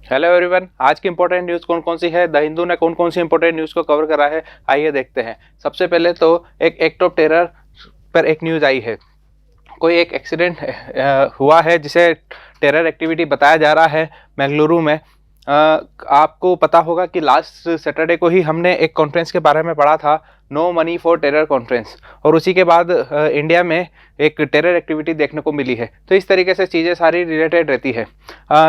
Hello everyone, आज की important news कौन कौन सी है, द हिंदू ने कौन कौन सी इंपॉर्टेंट न्यूज़ को कवर करा है, आइए देखते हैं। सबसे पहले तो एक एक्ट ऑफ टेरर पर एक न्यूज़ आई है। कोई एक एक्सीडेंट हुआ है जिसे टेरर एक्टिविटी बताया जा रहा है बेंगलुरु में। आपको पता होगा कि लास्ट सैटरडे को ही हमने एक कॉन्फ्रेंस के बारे में पढ़ा था, no money for terror conference, और उसी के बाद इंडिया में एक टेरर एक्टिविटी देखने को मिली है। तो इस तरीके से चीज़ें सारी रिलेटेड रहती है।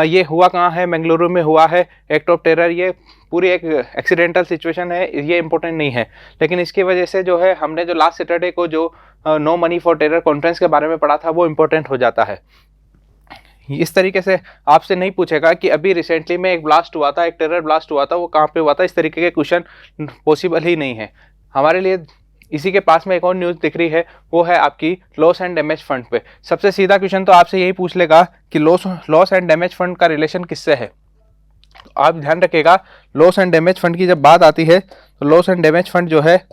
ये हुआ कहाँ है? बेंगलुरु में हुआ है एक्ट ऑफ टेरर। ये पूरी एक एक्सीडेंटल सिचुएशन है, ये इंपॉर्टेंट नहीं है, लेकिन इसकी वजह से जो है हमने जो लास्ट सैटरडे को जो no money for terror conference के बारे में पढ़ा था वो इम्पोर्टेंट हो जाता है। इस तरीके से आपसे नहीं पूछेगा कि अभी रिसेंटली में एक ब्लास्ट हुआ था, एक टेरर ब्लास्ट हुआ था, वो कहाँ पे हुआ था, इस तरीके के क्वेश्चन पॉसिबल ही नहीं है हमारे लिए। इसी के पास में एक और न्यूज़ दिख रही है, वो है आपकी लॉस एंड डैमेज फंड पे। सबसे सीधा क्वेश्चन तो आपसे यही पूछ लेगा कि लॉस एंड डैमेज फंड का रिलेशन किससे है। तो आप ध्यान रखिएगा, लॉस एंड डैमेज फंड की जब बात आती है तो लॉस एंड डैमेज फंड जो है,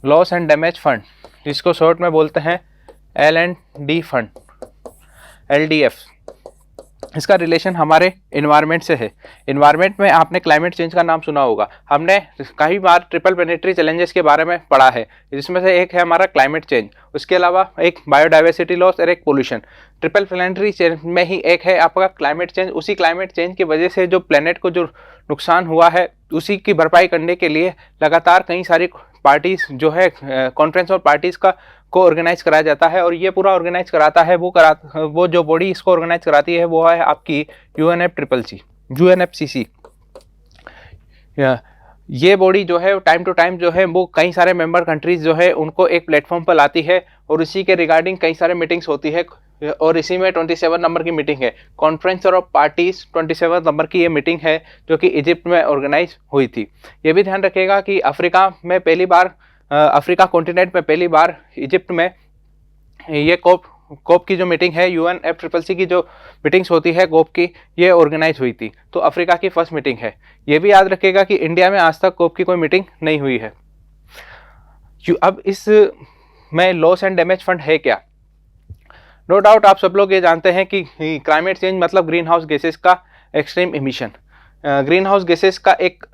लॉस एंड डैमेज फंड जिसको शॉर्ट में बोलते हैं L&D फंड, LDF, इसका रिलेशन हमारे इन्वायरमेंट से है। इन्वायरमेंट में आपने क्लाइमेट चेंज का नाम सुना होगा। हमने कई बार ट्रिपल प्लेनेटरी चैलेंजेस के बारे में पढ़ा है, जिसमें से एक है हमारा क्लाइमेट चेंज, उसके अलावा एक बायोडाइवर्सिटी लॉस और एक पोल्यूशन। ट्रिपल प्लेनेटरी चेंज में ही एक है आपका क्लाइमेट चेंज। उसी क्लाइमेट चेंज की वजह से जो प्लेनेट को जो नुकसान हुआ है उसी की भरपाई करने के लिए लगातार कई सारी पार्टीज जो है कॉन्फ्रेंस और पार्टीज को ऑर्गेनाइज कराया जाता है, और ये पूरा ऑर्गेनाइज कराता है वो जो बॉडी इसको ऑर्गेनाइज कराती है वो है आपकी UNFCCC। ये बॉडी जो है टाइम टू टाइम जो है वो कई सारे मेंबर कंट्रीज जो है उनको एक प्लेटफॉर्म पर लाती है, और इसी के रिगार्डिंग कई सारे मीटिंग्स होती है, और इसी में 27 नंबर की मीटिंग है, कॉन्फ्रेंस ऑफ पार्टीज 27 नंबर की ये मीटिंग है जो कि इजिप्ट में ऑर्गेनाइज हुई थी। ये भी ध्यान रखिएगा कि अफ्रीका कॉन्टिनेंट में पहली बार इजिप्ट में ये कोप की जो मीटिंग है, UNFCCC की जो मीटिंग्स होती है कोप की, ये ऑर्गेनाइज हुई थी। तो अफ्रीका की फर्स्ट मीटिंग है। ये भी याद रखिएगा कि इंडिया में आज तक कोप की कोई मीटिंग नहीं हुई है। अब इस में लॉस एंड डैमेज फंड है क्या? नो डाउट आप सब लोग ये जानते हैं कि क्लाइमेट चेंज मतलब ग्रीन हाउस गैसेस का extreme emission, green house gases का एक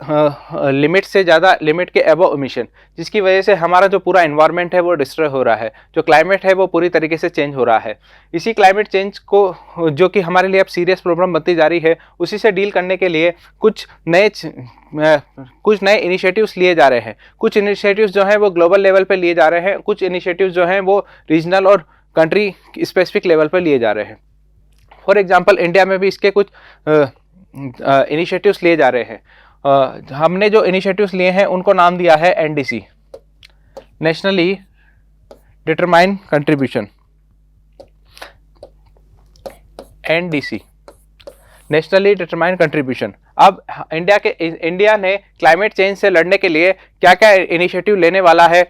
लिमिट से ज़्यादा, लिमिट के अबव इमिशन, जिसकी वजह से हमारा जो पूरा एनवायरनमेंट है वो डिस्ट्रॉय हो रहा है, जो क्लाइमेट है वो पूरी तरीके से चेंज हो रहा है। इसी क्लाइमेट चेंज को जो कि हमारे लिए अब सीरियस प्रॉब्लम बनती जा रही है, उसी से डील करने के लिए कुछ नए इनिशिएटिव्स लिए जा रहे हैं। कुछ इनिशिएटिव्स जो हैं वो ग्लोबल लेवल पे लिए जा रहे हैं, कुछ इनिशिएटिव्स जो हैं वो रीजनल और कंट्री स्पेसिफिक लेवल पर लिए जा रहे हैं। फॉर एग्जांपल इंडिया में भी इसके कुछ इनिशिएटिव्स लिए जा रहे हैं। हमने जो इनिशिएटिव्स लिए हैं उनको नाम दिया है NDC, nationally determined contribution. NDC, nationally determined contribution. अब इंडिया ने क्लाइमेट चेंज से लड़ने के लिए क्या क्या इनिशिएटिव लेने वाला है,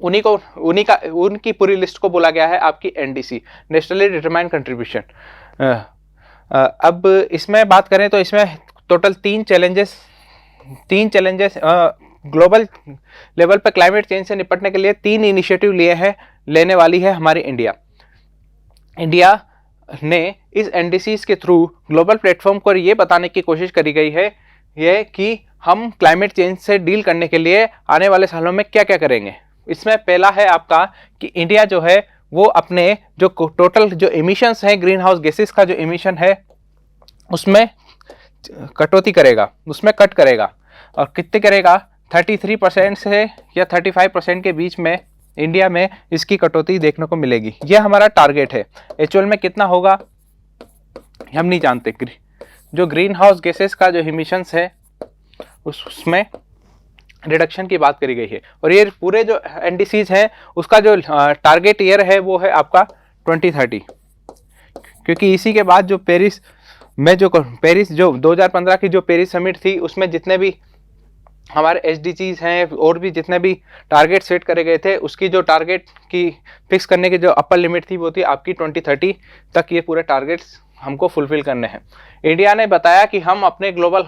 उनकी पूरी लिस्ट को बोला गया है आपकी NDC, नेशनली डिटरमाइंड कंट्रीब्यूशन। अब इसमें बात करें तो इसमें टोटल तीन चैलेंजेस ग्लोबल लेवल पर क्लाइमेट चेंज से निपटने के लिए 3 इनिशिएटिव लेने वाली है हमारी इंडिया ने इस NDCs के थ्रू ग्लोबल प्लेटफॉर्म पर ये बताने की कोशिश करी गई है ये कि हम क्लाइमेट चेंज से डील करने के लिए आने वाले सालों में क्या क्या करेंगे। इसमें पहला है आपका कि इंडिया जो है वो अपने जो टोटल जो इमिशंस हैं, ग्रीन हाउस गैसेस का जो इमिशन है उसमें कटौती करेगा, उसमें कट करेगा। और कितने करेगा? 33% से या 35% के बीच में इंडिया में इसकी कटौती देखने को मिलेगी। यह हमारा टारगेट है। एक्चुअल में कितना होगा हम नहीं जानते। जो ग्रीन हाउस गैसेस का जो इमिशंस है उसमें रिडक्शन की बात करी गई है, और ये पूरे जो NDCs हैं उसका जो टारगेट ईयर है वो है आपका 2030, क्योंकि इसी के बाद जो पेरिस 2015 की जो पेरिस समिट थी उसमें जितने भी हमारे SDGs हैं और भी जितने भी टारगेट सेट करे गए थे उसकी जो टारगेट की फिक्स करने की जो अपर लिमिट थी वो थी आपकी 2030 तक ये पूरे टारगेट्स हमको फुलफिल करने हैं। इंडिया ने बताया कि हम अपने global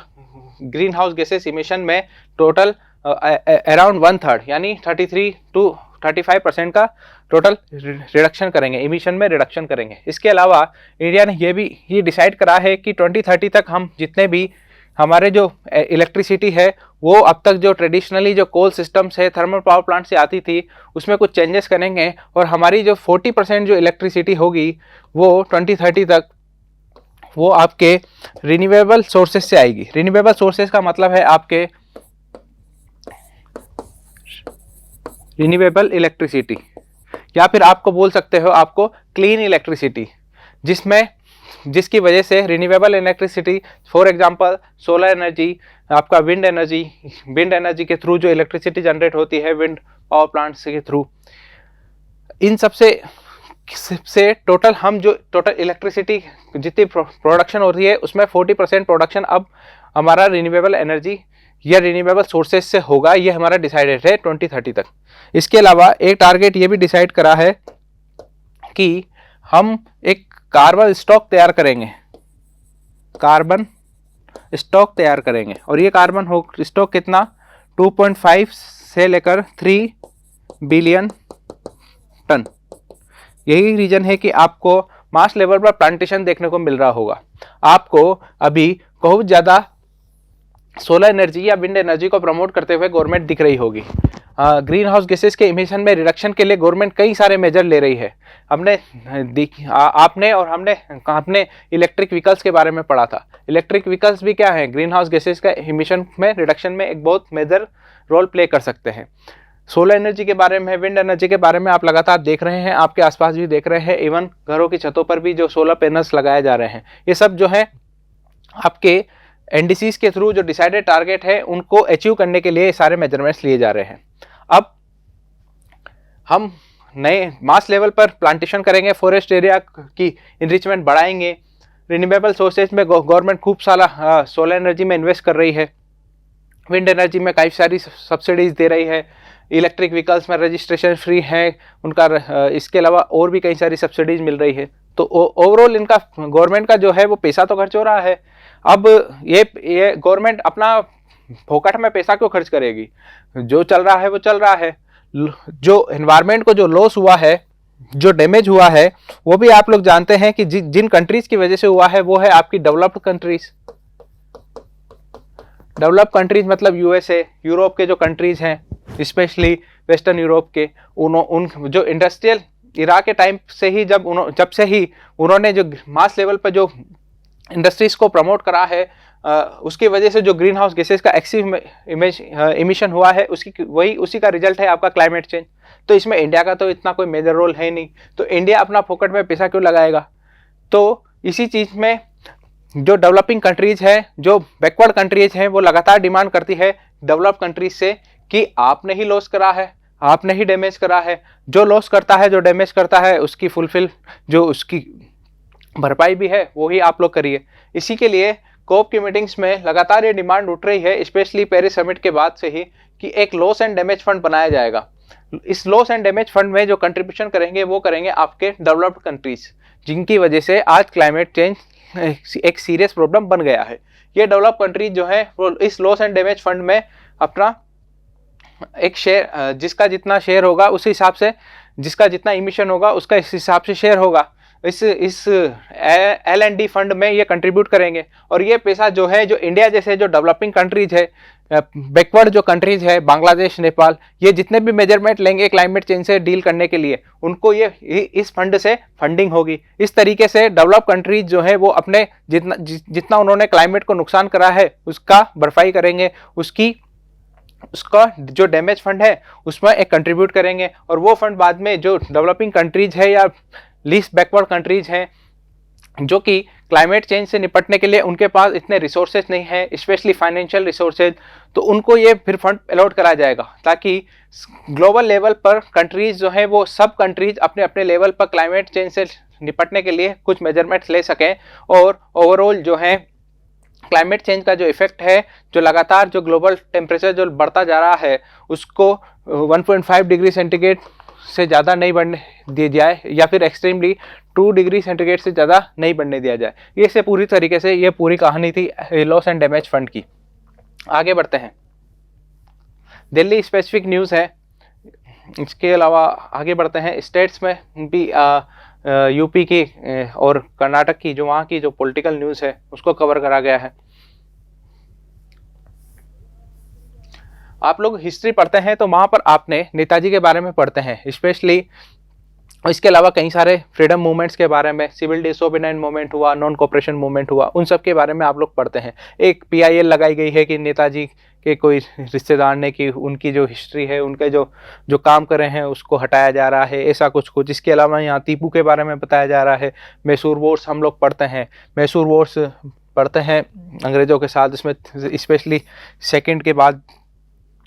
green house gases emission में टोटल अराउंड 1/3 यानी 33 to 35% का टोटल रिडक्शन करेंगे, इमिशन में रिडक्शन करेंगे। इसके अलावा इंडिया ने ये डिसाइड करा है कि 2030 तक हम जितने भी हमारे जो इलेक्ट्रिसिटी है वो अब तक जो ट्रेडिशनली जो कोल सिस्टम्स है थर्मल पावर प्लांट से आती थी उसमें कुछ चेंजेस करेंगे और हमारी जो 40% जो इलेक्ट्रिसिटी होगी वो 2030 तक वो आपके रिन्यूएबल सोर्सेज से आएगी। रिन्यूएबल सोर्सेज का मतलब है आपके रिन्यूएबल इलेक्ट्रिसिटी, या फिर आपको बोल सकते हो आपको क्लीन इलेक्ट्रिसिटी, जिसकी वजह से renewable electricity for example solar energy, आपका विंड एनर्जी के थ्रू जो इलेक्ट्रिसिटी जनरेट होती है विंड पावर प्लांट्स के थ्रू, इन सब से टोटल हम जो टोटल इलेक्ट्रिसिटी जितनी प्रोडक्शन हो रही है उसमें 40% प्रोडक्शन अब हमारा रिन्यूएबल एनर्जी या रिन्यूएबल सोर्सेज से होगा। ये हमारा डिसाइडेड है 2030 तक। इसके अलावा एक टारगेट ये भी डिसाइड करा है कि हम एक कार्बन स्टॉक तैयार करेंगे और ये कार्बन स्टॉक कितना 2.5 से लेकर 3 बिलियन टन। यही रीजन है कि आपको मास लेवल पर प्लांटेशन देखने को मिल रहा होगा। आपको अभी बहुत ज़्यादा सोलर एनर्जी या विंड एनर्जी को प्रमोट करते हुए गवर्नमेंट दिख रही होगी। ग्रीन हाउस गैसेस के इमिशन में रिडक्शन के लिए गवर्नमेंट कई सारे मेजर ले रही है। आपने इलेक्ट्रिक व्हीकल्स के बारे में पढ़ा था। इलेक्ट्रिक व्हीकल्स भी क्या है, ग्रीन हाउस गैसेस का इमिशन में रिडक्शन में एक बहुत मेजर रोल प्ले कर सकते हैं। सोलर एनर्जी के बारे में, विंड एनर्जी के बारे में आप लगातार देख रहे हैं, आपके आसपास भी देख रहे हैं, इवन घरों की छतों पर भी जो सोलर पैनल्स लगाए जा रहे हैं। ये सब जो है आपके एनडीसीज के थ्रू जो डिसाइडेड टारगेट है उनको अचीव करने के लिए सारे मेजरमेंट्स लिए जा रहे हैं। अब हम नए मास लेवल पर प्लांटेशन करेंगे, फॉरेस्ट एरिया की इनरिचमेंट बढ़ाएंगे, रिन्यूएबल सोर्सेज में गवर्नमेंट खूब सारा सोलर एनर्जी में इन्वेस्ट कर रही है, विंड एनर्जी में काफ़ी सारी सब्सिडीज दे रही है, इलेक्ट्रिक व्हीकल्स में रजिस्ट्रेशन फ्री है उनका, इसके अलावा और भी कई सारी सब्सिडीज मिल रही है। तो ओवरऑल इनका गवर्नमेंट का जो है वो पैसा तो खर्च हो रहा है। अब ये गवर्नमेंट अपना फोकट में पैसा क्यों खर्च करेगी, जो चल रहा है वो चल रहा है। जो एनवायरनमेंट को जो लॉस हुआ है, जो डैमेज हुआ है, वो भी आप लोग जानते हैं कि जिन कंट्रीज की वजह से हुआ है वो है आपकी डेवलप्ड कंट्रीज। डेवलप्ड कंट्रीज मतलब यूएसए, यूरोप के जो कंट्रीज हैं, स्पेशली वेस्टर्न यूरोप के, उन जो इंडस्ट्रियल इरा के टाइम से ही जब से ही उन्होंने जो मास लेवल पर जो इंडस्ट्रीज को प्रमोट करा है, उसकी वजह से जो ग्रीन हाउस गैसेस का एक्सिव इमिशन हुआ है उसी का रिजल्ट है आपका क्लाइमेट चेंज। तो इसमें इंडिया का तो इतना कोई मेजर रोल है नहीं, तो इंडिया अपना पॉकेट में पैसा क्यों लगाएगा। तो इसी चीज़ में जो डेवलपिंग कंट्रीज है, जो बैकवर्ड कंट्रीज हैं, वो लगातार डिमांड करती है डेवलप कंट्रीज से कि आपने ही लॉस करा है, आपने ही डैमेज करा है। जो लॉस करता है, जो डैमेज करता है, उसकी फुलफिल जो उसकी भरपाई भी है वो ही आप लोग करिए। इसी के लिए कोप की मीटिंग्स में लगातार ये डिमांड उठ रही है, स्पेशली पेरिस समिट के बाद से ही, कि एक लॉस एंड डैमेज फंड बनाया जाएगा। इस लॉस एंड डैमेज फंड में जो कंट्रीब्यूशन करेंगे वो करेंगे आपके डेवलप्ड कंट्रीज, जिनकी वजह से आज क्लाइमेट चेंज एक सीरियस प्रॉब्लम बन गया है। ये डेवलप कंट्रीज जो है वो इस लॉस एंड डैमेज फंड में अपना एक शेयर, जिसका जितना शेयर होगा उस हिसाब से, जिसका जितना इमिशन होगा उसका इस हिसाब से शेयर होगा, इस L&D फंड में ये कंट्रीब्यूट करेंगे। और ये पैसा जो है, जो इंडिया जैसे जो डेवलपिंग कंट्रीज है, बैकवर्ड जो कंट्रीज है, बांग्लादेश, नेपाल, ये जितने भी मेजरमेंट लेंगे क्लाइमेट चेंज से डील करने के लिए, उनको ये इस फंड से फंडिंग होगी। इस तरीके से डेवलप कंट्रीज जो है वो अपने जितना उन्होंने क्लाइमेट को नुकसान करा है उसका भरपाई करेंगे, उसका जो डैमेज फंड है उसमें एक कंट्रीब्यूट करेंगे। और वो फंड बाद में जो डेवलपिंग कंट्रीज है या लीस्ट बैकवर्ड कंट्रीज हैं, जो कि क्लाइमेट चेंज से निपटने के लिए उनके पास इतने रिसोर्सेज नहीं है, स्पेशली फाइनेंशियल रिसोर्सेज, तो उनको ये फिर फंड अलॉट करा जाएगा, ताकि ग्लोबल लेवल पर कंट्रीज जो है वो सब कंट्रीज अपने अपने लेवल पर क्लाइमेट चेंज से निपटने के लिए कुछ मेजरमेंट्स ले सकें। और ओवरऑल जो है क्लाइमेट चेंज का जो इफेक्ट है, जो लगातार जो ग्लोबल टेम्परेचर जो बढ़ता जा रहा है, उसको 1.5 डिग्री सेंटीग्रेड से ज़्यादा नहीं बढ़ने दिया जाए, या फिर एक्सट्रीमली 2 डिग्री सेंटीग्रेड से ज़्यादा नहीं बढ़ने दिया जाए। ये से पूरी तरीके से ये पूरी कहानी थी लॉस एंड डैमेज फंड की। आगे बढ़ते हैं। दिल्ली स्पेसिफिक न्यूज़ है। इसके अलावा आगे बढ़ते हैं, स्टेट्स में भी यूपी की और कर्नाटक की जो वहाँ की जो पॉलिटिकल न्यूज़ है उसको कवर करा गया है। आप लोग हिस्ट्री पढ़ते हैं तो वहाँ पर आपने नेताजी के बारे में पढ़ते हैं, स्पेशली इसके अलावा कई सारे फ्रीडम मूवमेंट्स के बारे में, सिविल डिसोबीडिएंट मूवमेंट हुआ, नॉन कोऑपरेशन मूवमेंट हुआ, उन सब के बारे में आप लोग पढ़ते हैं। एक PIL लगाई गई है कि नेताजी के कोई रिश्तेदार ने कि उनकी जो हिस्ट्री है, उनके जो जो काम कर रहे हैं उसको हटाया जा रहा है, ऐसा कुछ कुछ। इसके अलावा यहाँ टीपू के बारे में बताया जा रहा है। मैसूर वॉर्स हम लोग पढ़ते हैं, मैसूर वॉर्स पढ़ते हैं अंग्रेज़ों के साथ, इसमें स्पेशली सेकेंड के बाद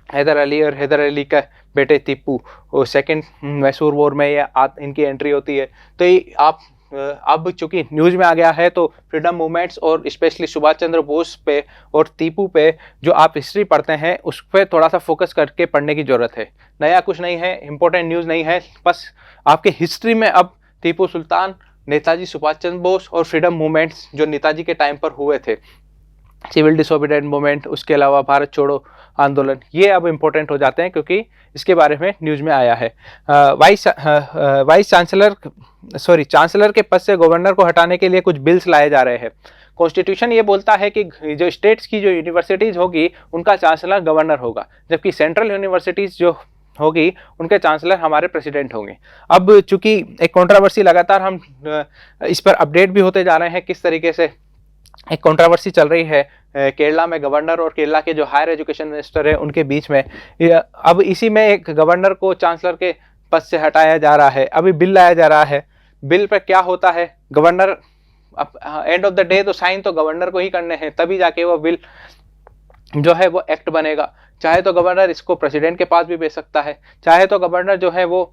हैदर अली और हैदर अली का बेटे टीपू और सेकंड मैसूर वॉर में ये इनकी एंट्री होती है। तो ये आप अब चूंकि न्यूज़ में आ गया है तो फ्रीडम मूवमेंट्स और स्पेशली सुभाष चंद्र बोस पे और टीपू पे जो आप हिस्ट्री पढ़ते हैं उस पर थोड़ा सा फोकस करके पढ़ने की ज़रूरत है। नया कुछ नहीं है, इंपॉर्टेंट न्यूज़ नहीं है, बस आपके हिस्ट्री में अब टीपू सुल्तान, नेताजी सुभाष चंद्र बोस और फ्रीडम मूवमेंट्स जो नेताजी के टाइम पर हुए थे, सिविल डिसोबीडिएंट मूवमेंट, उसके अलावा भारत छोड़ो आंदोलन, ये अब इम्पोर्टेंट हो जाते हैं क्योंकि इसके बारे में न्यूज़ में आया है। चांसलर के पद से गवर्नर को हटाने के लिए कुछ बिल्स लाए जा रहे हैं। कॉन्स्टिट्यूशन ये बोलता है कि जो स्टेट्स की जो यूनिवर्सिटीज़ होगी उनका चांसलर गवर्नर होगा, जबकि सेंट्रल यूनिवर्सिटीज़ जो होगी उनके चांसलर हमारे प्रेसिडेंट होंगे। अब चूंकि एक कंट्रोवर्सी लगातार हम इस पर अपडेट भी होते जा रहे हैं, किस तरीके से एक कंट्रोवर्सी चल रही है केरला में गवर्नर और केरला के जो हायर एजुकेशन मिनिस्टर है उनके बीच में। अब इसी में एक गवर्नर को चांसलर के पद से हटाया जा रहा है, अभी बिल लाया जा रहा है। बिल पर क्या होता है, governor end of the day तो साइन तो गवर्नर को ही करने हैं, तभी जाके वो बिल जो है वो एक्ट बनेगा। चाहे तो गवर्नर इसको प्रेसिडेंट के पास भी भेज सकता है, चाहे तो गवर्नर जो है वो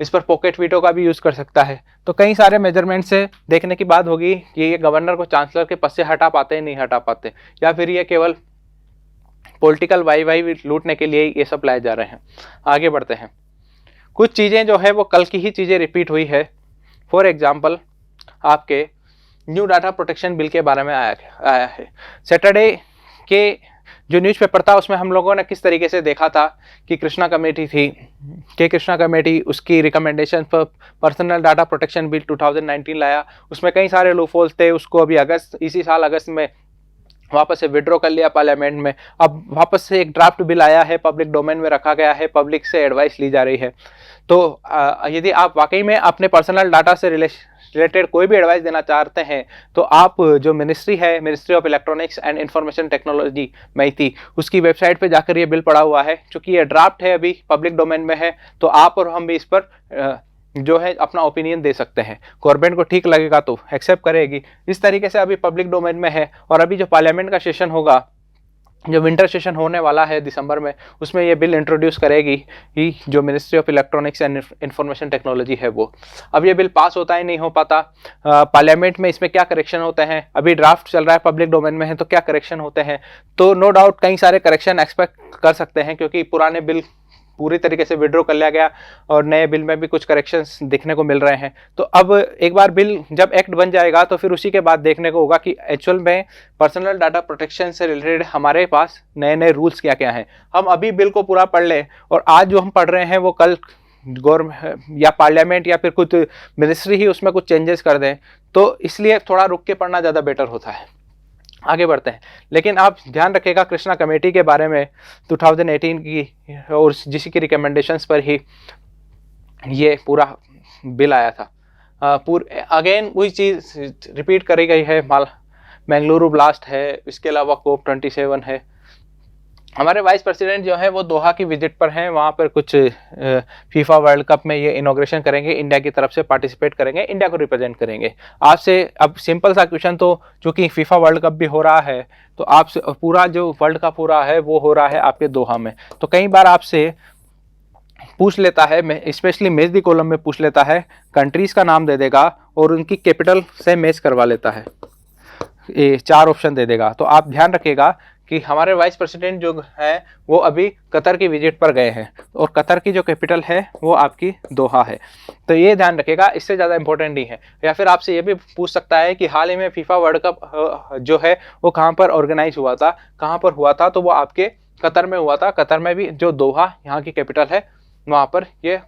इस पर पॉकेट वीटो का भी यूज़ कर सकता है। तो कई सारे मेजरमेंट से देखने की बात होगी कि ये गवर्नर को चांसलर के पद से हटा पाते हैं नहीं हटा पाते, या फिर ये केवल पॉलिटिकल वाई लूटने के लिए ये सब लाए जा रहे हैं। आगे बढ़ते हैं, कुछ चीज़ें जो है वो कल की ही चीज़ें रिपीट हुई है। फॉर एग्जाम्पल आपके न्यू डाटा प्रोटेक्शन बिल के बारे में आया है। सैटरडे के जो न्यूज़पेपर था उसमें हम लोगों ने किस तरीके से देखा था कि कृष्णा कमेटी थी, कि कृष्णा कमेटी उसकी रिकमेंडेशन पर पर्सनल डाटा प्रोटेक्शन बिल 2019 लाया, उसमें कई सारे लूपहोल्स थे। उसको अभी इसी साल अगस्त में वापस से विड्रॉ कर लिया पार्लियामेंट में। अब वापस से एक ड्राफ्ट बिल आया है, पब्लिक डोमेन में रखा गया है, पब्लिक से एडवाइस ली जा रही है। तो यदि आप वाकई में अपने पर्सनल डाटा से रिलेटेड कोई भी एडवाइस देना चाहते हैं तो आप जो मिनिस्ट्री है, ministry of electronics and information technology MeitY, उसकी वेबसाइट पे जाकर ये बिल पड़ा हुआ है। चूँकि ये ड्राफ्ट है, अभी पब्लिक डोमेन में है, तो आप और हम भी इस पर जो है अपना ओपिनियन दे सकते हैं। गवर्नमेंट को ठीक लगेगा तो एक्सेप्ट करेगी। इस तरीके से अभी पब्लिक डोमेन में है। और अभी जो पार्लियामेंट का सेशन होगा, जो विंटर सेशन होने वाला है दिसंबर में, उसमें ये बिल इंट्रोड्यूस करेगी ही जो ministry of electronics and information technology है वो। अब ये बिल पास होता ही नहीं हो पाता पार्लियामेंट में, इसमें क्या करेक्शन होते हैं, अभी ड्राफ्ट चल रहा है, पब्लिक डोमेन में है, तो क्या करेक्शन होते हैं। तो नो डाउट कई सारे करेक्शन एक्सपेक्ट कर सकते हैं, क्योंकि पुराने बिल पूरी तरीके से विड्रॉ कर लिया गया और नए बिल में भी कुछ करेक्शंस देखने को मिल रहे हैं। तो अब एक बार बिल जब एक्ट बन जाएगा तो फिर उसी के बाद देखने को होगा कि एक्चुअल में पर्सनल डाटा प्रोटेक्शन से रिलेटेड हमारे पास नए नए रूल्स क्या क्या हैं। हम अभी बिल को पूरा पढ़ लें और आज जो हम पढ़ रहे हैं वो कल गवर्नमेंट या पार्लियामेंट या फिर कुछ मिनिस्ट्री ही उसमें कुछ चेंजेस कर दें, तो इसलिए थोड़ा रुक के पढ़ना ज़्यादा बेटर होता है। आगे बढ़ते हैं, लेकिन आप ध्यान रखिएगा कृष्णा कमेटी के बारे में 2018 की और जिसी की रिकमेंडेशंस पर ही ये पूरा बिल आया था। अगेन वही चीज़ रिपीट करी गई है। मैंगलुरु ब्लास्ट है, इसके अलावा COP27 है। हमारे वाइस प्रेसिडेंट जो है वो दोहा की विजिट पर हैं, वहाँ पर कुछ फीफा वर्ल्ड कप में ये इनॉग्रेशन करेंगे, इंडिया की तरफ से पार्टिसिपेट करेंगे, इंडिया को रिप्रेजेंट करेंगे। आपसे अब सिंपल सा क्वेश्चन, तो चूँकि फीफा वर्ल्ड कप भी हो रहा है तो आपसे पूरा जो वर्ल्ड कप हो रहा है वो हो रहा है आपके दोहा में, तो कई बार आपसे पूछ लेता है, स्पेशली मैच दी कॉलम में पूछ लेता है, कंट्रीज़ का नाम दे देगा और उनकी कैपिटल से मैच करवा लेता है, ये 4 ऑप्शन दे देगा। तो आप ध्यान रखिएगा कि हमारे वाइस प्रेसिडेंट जो है वो अभी कतर की विजिट पर गए हैं और कतर की जो कैपिटल है वो आपकी दोहा है। तो ये ध्यान रखिएगा, इससे ज़्यादा इंपॉर्टेंट नहीं है। या फिर आपसे ये भी पूछ सकता है कि हाल ही में फीफा वर्ल्ड कप जो है वो कहाँ पर ऑर्गेनाइज हुआ था, कहाँ पर हुआ था, तो वो आपके कतर में हुआ था। कतर में भी जो दोहा यहाँ की कैपिटल है, वहाँ पर ये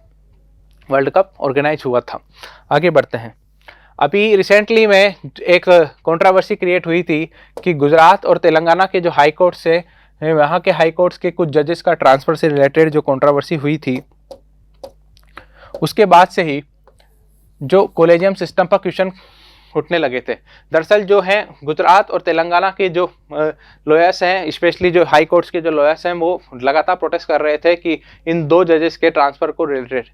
वर्ल्ड कप ऑर्गेनाइज हुआ था। आगे बढ़ते हैं। अभी रिसेंटली में एक कंट्रोवर्सी क्रिएट हुई थी कि गुजरात और तेलंगाना के जो हाई कोर्ट से, वहाँ के हाई कोर्ट्स के कुछ जजेस का ट्रांसफ़र से रिलेटेड जो कंट्रोवर्सी हुई थी, उसके बाद से ही जो कॉलेजियम सिस्टम पर क्वेश्चन उठने लगे थे। दरअसल जो है गुजरात और तेलंगाना के जो लॉयर्स हैं, स्पेशली जो हाई कोर्ट्स के जो लॉयर्स हैं, वो लगातार प्रोटेस्ट कर रहे थे कि इन 2 जजेस के ट्रांसफ़र को रिलेटेड,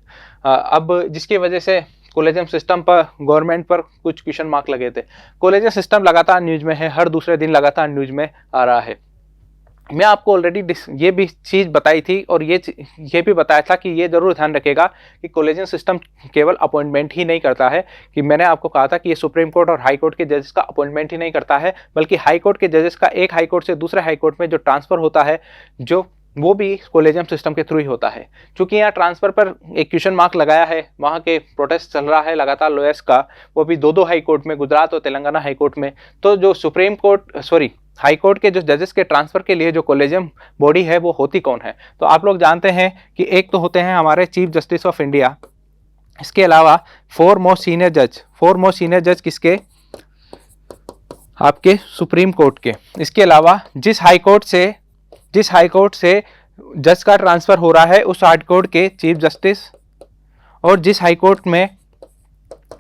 अब जिसकी वजह से कॉलेजियम सिस्टम पर गवर्नमेंट पर कुछ क्वेश्चन मार्क लगे थे। कॉलेजियम सिस्टम लगातार न्यूज़ में है, हर दूसरे दिन लगातार न्यूज़ में आ रहा है। मैं आपको ऑलरेडी ये भी चीज़ बताई थी और ये भी बताया था कि ये ज़रूर ध्यान रखेगा कि कॉलेजियम सिस्टम केवल अपॉइंटमेंट ही नहीं करता है, कि मैंने आपको कहा था कि ये सुप्रीम कोर्ट और हाई कोर्ट के जजेस का अपॉइंटमेंट ही नहीं करता है, बल्कि हाई कोर्ट के जजेस का एक हाई कोर्ट से दूसरे हाई कोर्ट में जो ट्रांसफ़र होता है, जो वो भी कॉलेजियम सिस्टम के थ्रू ही होता है। क्योंकि यहाँ ट्रांसफ़र पर एक क्वेश्चन मार्क लगाया है, वहाँ के प्रोटेस्ट चल रहा है लगातार लॉयर्स का, वो भी 2 हाई कोर्ट में, गुजरात और तेलंगाना हाई कोर्ट में। तो जो सुप्रीम कोर्ट हाई कोर्ट के जो जजेस के ट्रांसफ़र के लिए जो कॉलेजियम बॉडी है, वो होती कौन है? तो आप लोग जानते हैं कि एक तो होते हैं हमारे चीफ जस्टिस ऑफ इंडिया, इसके अलावा 4 मोस्ट सीनियर जज किसके? आपके सुप्रीम कोर्ट के। इसके अलावा जिस हाई कोर्ट से जज का ट्रांसफ़र हो रहा है, उस हाई कोर्ट के चीफ जस्टिस, और जिस हाई कोर्ट में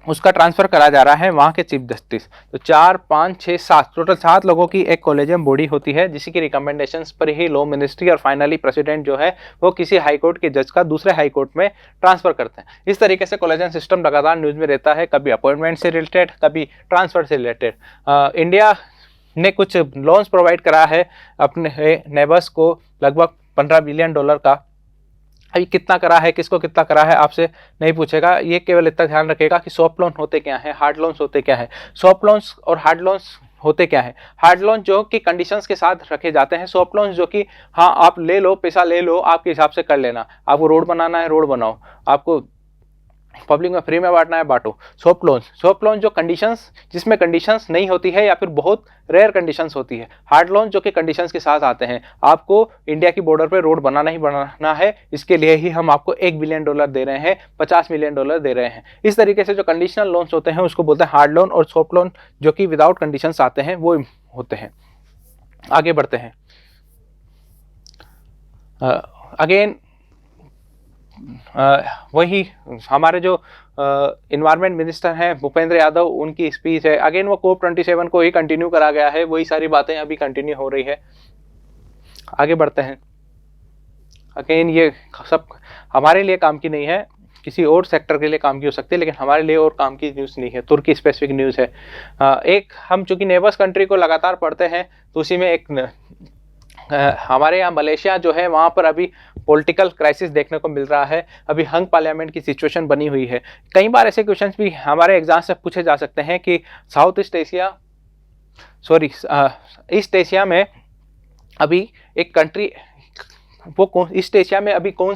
उसका ट्रांसफ़र करा जा रहा है, वहाँ के चीफ जस्टिस। तो 4, 5, 6, 7, टोटल 7 लोगों की एक कॉलेजियम बॉडी होती है, जिसी की रिकमेंडेशंस पर ही लॉ मिनिस्ट्री और फाइनली प्रेसिडेंट जो है वो किसी हाई कोर्ट के जज का दूसरे हाई कोर्ट में ट्रांसफ़र करते हैं। इस तरीके से कॉलेजियम सिस्टम लगातार न्यूज़ में रहता है, कभी अपॉइंटमेंट से रिलेटेड, कभी ट्रांसफ़र से रिलेटेड। इंडिया ने कुछ लोन्स प्रोवाइड करा है अपने नेबर्स को, लगभग $15 बिलियन का। अभी कितना करा है, किसको कितना करा है, आपसे नहीं पूछेगा। ये केवल इतना ध्यान रखेगा कि सॉफ्ट लोन होते क्या हैं, हार्ड लोन्स होते क्या हैं। सॉफ्ट लोन्स और हार्ड लोन्स होते क्या हैं? हार्ड लोन जो कि कंडीशंस के साथ रखे जाते हैं, सॉफ्ट लोन्स जो कि हाँ आप ले लो, पैसा ले लो, आपके हिसाब से कर लेना, आपको रोड बनाना है रोड बनाओ, आपको पब्लिक में फ्री में बांटना है बांटो। सॉफ्ट लोन जो कंडीशंस, जिसमें कंडीशंस नहीं होती है या फिर बहुत रेयर कंडीशंस होती है। हार्ड लोन जो कि कंडीशंस के साथ आते हैं, आपको इंडिया की बॉर्डर पे रोड बनाना ही बनाना है, इसके लिए ही हम आपको $1 बिलियन दे रहे हैं, $50 मिलियन दे रहे हैं। इस तरीके से जो कंडीशनल लोन्स होते हैं उसको बोलते हैं हार्ड लोन, और सॉफ्ट लोन जो कि विदाउट कंडीशंस आते हैं वो होते हैं। आगे बढ़ते हैं। अगेन वही हमारे जो इन्वायरमेंट मिनिस्टर हैं भूपेंद्र यादव, उनकी स्पीच है। अगेन वो COP27 को ही कंटिन्यू करा गया है, वही सारी बातें अभी कंटिन्यू हो रही है। आगे बढ़ते हैं। अगेन ये सब हमारे लिए काम की नहीं है, किसी और सेक्टर के लिए काम की हो सकती है, लेकिन हमारे लिए और काम की न्यूज़ नहीं है, तुर्की स्पेसिफिक न्यूज़ है। एक हम चूँकि नेबर्स कंट्री को लगातार पढ़ते हैं, तो उसी में एक हमारे यहाँ मलेशिया जो है, वहाँ पर अभी पॉलिटिकल क्राइसिस देखने को मिल रहा है। अभी हंग पार्लियामेंट की सिचुएशन बनी हुई है। कई बार ऐसे क्वेश्चंस भी हमारे एग्जाम से पूछे जा सकते हैं कि ईस्ट एशिया में अभी एक कंट्री, वो ईस्ट एशिया में अभी कौन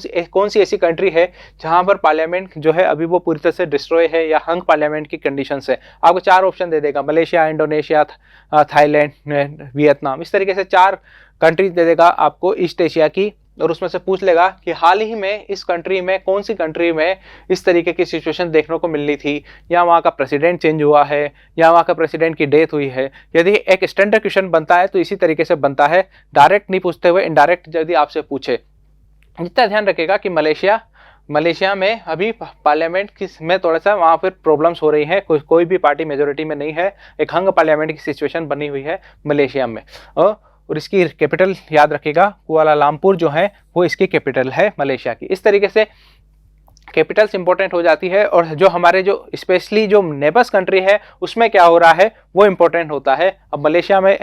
सी ऐसी कंट्री है जहां पर पार्लियामेंट जो है अभी वो पूरी तरह से डिस्ट्रॉय है या हंग पार्लियामेंट की कंडीशंस है। आपको 4 ऑप्शन दे देगा, मलेशिया, इंडोनेशिया, थाईलैंड, वियतनाम, इस तरीके से 4 कंट्रीज दे देगा आपको ईस्ट एशिया की, और उसमें से पूछ लेगा कि हाल ही में इस कंट्री में कौन सी कंट्री में इस तरीके की सिचुएशन देखने को मिल रही थी, या वहाँ का प्रेसिडेंट चेंज हुआ है, या वहाँ का प्रेसिडेंट की डेथ हुई है। यदि एक स्टैंडर्ड क्वेश्चन बनता है तो इसी तरीके से बनता है, डायरेक्ट नहीं पूछते हुए इनडायरेक्ट यदि आपसे पूछे। इतना ध्यान रखेगा कि मलेशिया में अभी पार्लियामेंट में थोड़ा सा वहाँ पर प्रॉब्लम्स हो रही है, कोई भी पार्टी मेजोरिटी में नहीं है, एक हंग पार्लियामेंट की सिचुएशन बनी हुई है मलेशिया में। और इसकी कैपिटल याद रखिएगा, कुआलालंपुर जो है वो इसकी कैपिटल है मलेशिया की। इस तरीके से कैपिटल्स इंपॉर्टेंट हो जाती है, और जो हमारे जो स्पेशली जो नेबर्स कंट्री है उसमें क्या हो रहा है वो इंपॉर्टेंट होता है। अब मलेशिया में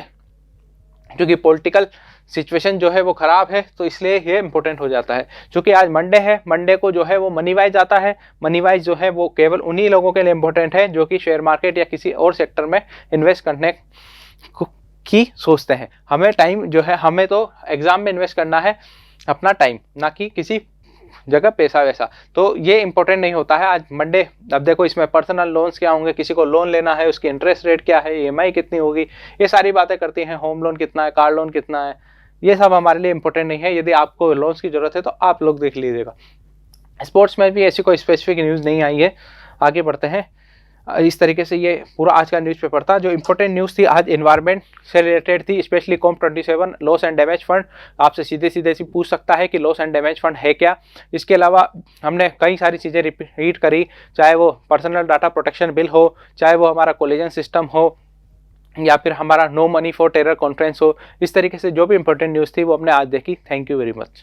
क्योंकि पॉलिटिकल सिचुएशन जो है वो ख़राब है, तो इसलिए ये इंपॉर्टेंट हो जाता है। क्योंकि आज मंडे है, मंडे को जो है वो मनी वाइज आता है। मनी वाइज जो है वो केवल उन्हीं लोगों के लिए इंपॉर्टेंट है जो कि शेयर मार्केट या किसी और सेक्टर में इन्वेस्ट करने की सोचते हैं। हमें टाइम जो है, हमें तो एग्जाम में इन्वेस्ट करना है अपना टाइम, ना कि किसी जगह पैसा वैसा, तो ये इंपॉर्टेंट नहीं होता है आज मंडे। अब देखो इसमें पर्सनल लोन्स क्या होंगे, किसी को लोन लेना है उसकी इंटरेस्ट रेट क्या है, EMI कितनी होगी, ये सारी बातें करती हैं। होम लोन कितना है, कार लोन कितना है, ये सब हमारे लिए इंपॉर्टेंट नहीं है। यदि आपको लोन्स की ज़रूरत है तो आप लोग देख लीजिएगा। स्पोर्ट्स में भी ऐसी कोई स्पेसिफिक न्यूज़ नहीं आई है। आगे बढ़ते हैं। इस तरीके से ये पूरा आज का न्यूज़पेपर था। जो इंपॉर्टेंट न्यूज़ थी आज एनवायरनमेंट से रिलेटेड थी, specially COP27 loss and damage fund. आपसे सीधे सीधे सी पूछ सकता है कि लॉस एंड डैमेज फंड है क्या। इसके अलावा हमने कई सारी चीज़ें रिपीट करी, चाहे वो पर्सनल डाटा प्रोटेक्शन बिल हो, चाहे वो हमारा कोलिजन सिस्टम हो, या फिर हमारा no money for terror conference हो। इस तरीके से जो भी इंपॉर्टेंट न्यूज़ थी वो हमने आज देखी। Thank you very much.